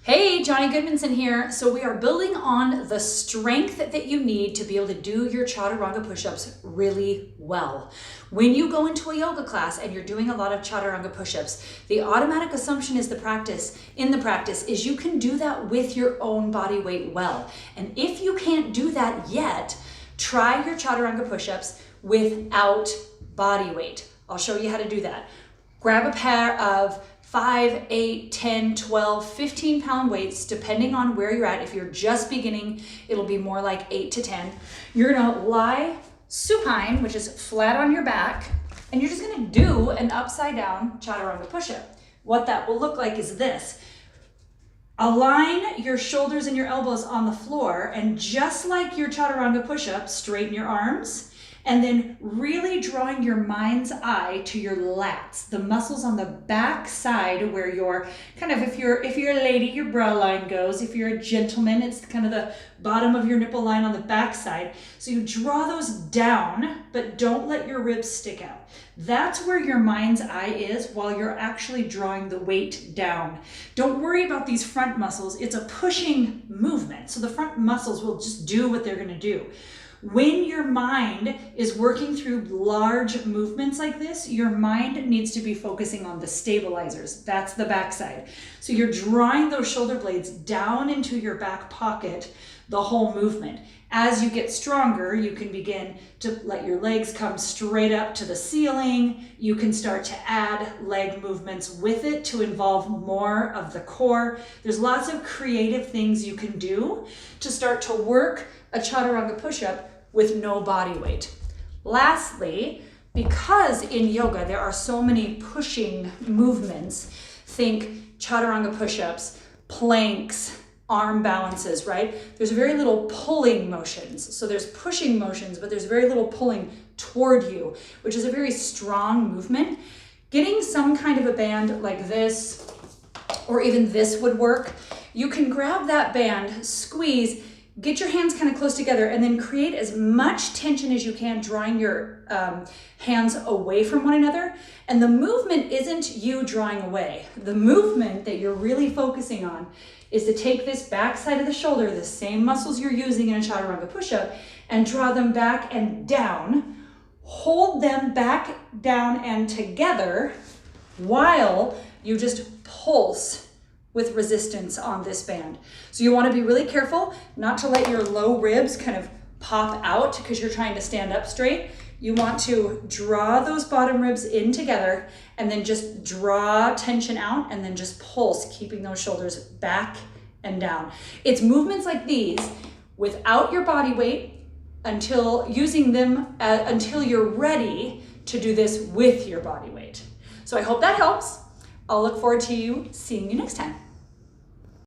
Hey, Johnny Goodmanson here. So we are building on the strength that you need to be able to do your Chaturanga push-ups really well. When you go into a yoga class and you're doing a lot of Chaturanga push-ups, the automatic assumption is the practice is you can do that with your own body weight well. And if you can't do that yet, try your Chaturanga push-ups without body weight. I'll show you how to do that. Grab a pair of 5, 8, 10, 12, 15 pound weights, depending on where you're at. If you're just beginning, it'll be more like 8 to 10. You're gonna lie supine, which is flat on your back, and you're just gonna do an upside down Chaturanga push-up. What that will look like is this. Align your shoulders and your elbows on the floor, and just like your Chaturanga push-up, straighten your arms, and then really drawing your mind's eye to your lats, the muscles on the back side where your kind of, if you're a lady, your bra line goes. If you're a gentleman, it's kind of the bottom of your nipple line on the back side. So you draw those down, but don't let your ribs stick out. That's where your mind's eye is while you're actually drawing the weight down. Don't worry about these front muscles. It's a pushing movement. So the front muscles will just do what they're gonna do. When your mind is working through large movements like this, your mind needs to be focusing on the stabilizers. That's the backside. So you're drawing those shoulder blades down into your back pocket the whole movement. As you get stronger, you can begin to let your legs come straight up to the ceiling. You can start to add leg movements with it to involve more of the core. There's lots of creative things you can do to start to work a Chaturanga push-up with no body weight. Lastly, because in yoga there are so many pushing movements, think Chaturanga push-ups, planks, arm balances, right? There's very little pulling motions. So there's pushing motions, but there's very little pulling toward you, which is a very strong movement. Getting some kind of a band like this, or even this would work. You can grab that band, squeeze, get your hands kind of close together, and then create as much tension as you can, drawing your hands away from one another. And the movement isn't you drawing away. The movement that you're really focusing on is to take this back side of the shoulder, the same muscles you're using in a Chaturanga push-up, and draw them back and down. Hold them back, down, and together while you just pulse with resistance on this band. So you want to be really careful not to let your low ribs kind of pop out because you're trying to stand up straight. You want to draw those bottom ribs in together and then just draw tension out and then just pulse, keeping those shoulders back and down. It's movements like these without your body weight until using them until you're ready to do this with your body weight. So I hope that helps. I'll look forward to seeing you next time.